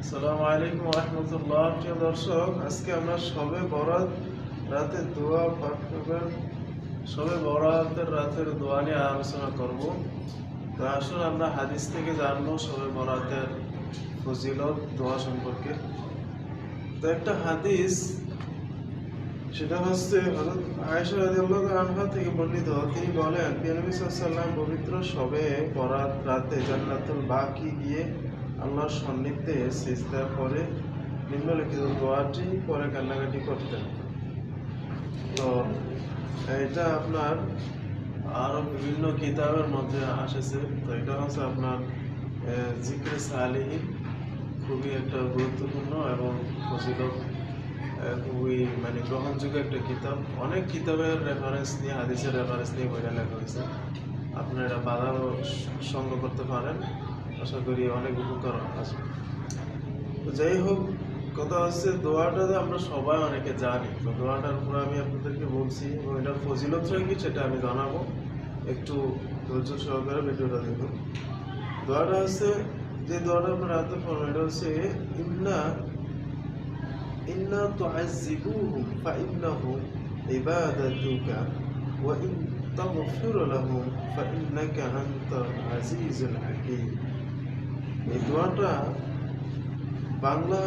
আসসালামু আলাইকুম ওয়া রাহমাতুল্লাহ। প্রিয় দর্শক, আজকে আমরা শবে বরাত রাতের দোয়া পাঠ করবেন। শবে বরাতের রাতের দোয়া নিয়ে আলোচনা করব। তো আসুন আমরা হাদিস থেকে জানবো শবে বরাতের ফজিলত দোয়া সম্পর্কে। তো একটা হাদিস, সেটা হচ্ছে হযরত আয়েশা রাদিয়াল্লাহু আনহা থেকে বর্ণিত। তিনি বলেন, নবী সাল্লাল্লাহু আলাইহি ওয়াসাল্লাম পবিত্র শবে বরাত রাতে জান্নাতুল বাকি গিয়ে আল্লাহর সান্নিধ্যে সিজদা করে নিম্নলিখিত দোয়াটি পরে কান্নাকাটি করতেন। তো এটা আপনার আরো বিভিন্ন কিতাবের মধ্যে আসেছে। তো এটা হচ্ছে আপনার জিকরে সালিহিন, খুবই একটা গুরুত্বপূর্ণ এবং ফজিলত খুবই গ্রহণযোগ্য একটা কিতাব। অনেক কিতাবের রেফারেন্স নিয়ে, হাদিসের রেফারেন্স নিয়ে বইটা লেখা হয়েছে। আপনারা এটা বাজারও সংগ্রহ করতে পারেন, আশা করি অনেক উপকার আছে। তো যাই হোক, কথা হচ্ছে দোয়াটা আমরা সবাই অনেকে জানি। তো দোয়াটার উপর আমি আপনাদেরকে বলছি এবং এটার ফজিলতটা কি সেটা আমি জানাবো। একটু ধৈর্য সহকারে ভিডিওটা দেখুন। দোয়াটা হচ্ছে, যে দোয়াটা আপনারা রাতে পড়বেন, এটা হচ্ছে ইন্না তুআযিবুহুম ফাইন্নাহুম ইবাদাতুকা ওয়া ইন তাগফির লাহুম ফাইন্নাকা আনতাল আজিজুল হাকীম। এই দোয়াটা বাংলা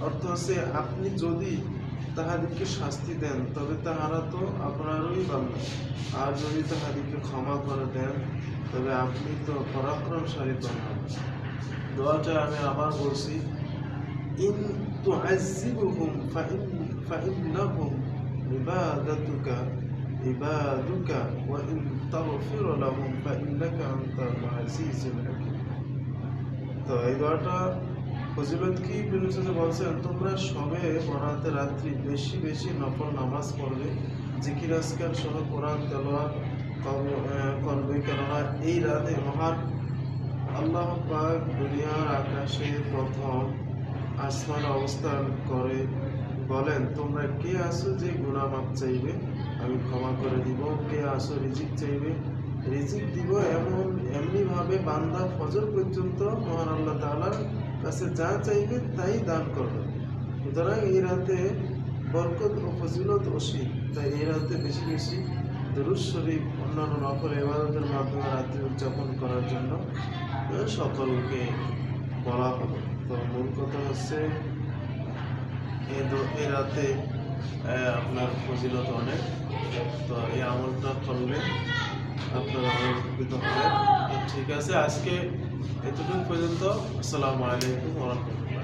অর্থ হচ্ছে, আপনি যদি তাহাদিকে শাস্তি দেন তবে তাহারা তো আপনারই বান্দা, আর যদি তাহাদিকে ক্ষমা করে দেন তবে আপনি তো পরাক্রমশালী বান্দা। দোয়াটা আমি আবার বলছি, ইন তুআযিবুহুম ফাইন্নাহুম ইবাদাতুকা ওয়া ইন তাগফির লাহুম ফাইন্নাকা আনতাল আজিজুল হাকীম। তো এই দোয়াটা ফজিলত কি বলছেন, তোমরা সবে বরাতে রাত্রি বেশি বেশি নফল নামাজ পড়বে, জিকির আজকার সহ কোরআন তেলাওয়াত করবে, কেননা এই রাতে মহান আল্লাহ পাক দুনিয়ার আকাশে প্রথম আসমানে অবস্থান করে বলেন, তোমরা কে আসো যে গুনাহ মাফ চাইবে, আমি ক্ষমা করে দিব। কে আসো রিজিক চাইবে, রিজিক দিব। এমনি ভাবে বান্দা ফজর পর্যন্ত মহান আল্লাহ তাআলার কাছে যা চাইবে তাই দান করবে। সুতরাং এই রাতে বরকত ও ফজিলত অসীম। তাই এই রাতে বেশি বেশি দুরূদ শরীফ, অন্যান্য নফল ইবাদতের মাধ্যমে রাত্রি উদযাপন করার জন্য সকলকে বলা হলো। তো মূল কথা হচ্ছে, এই রাতে আপনার ফজিলত অনেক। তো এই আমলটা করলে আপনারা অনেক উপকৃত হবেন। ঠিক আছে, আজকে এতটুকু পর্যন্ত। আসসালামু আলাইকুম ওয়া রাহমাতুল্লাহ।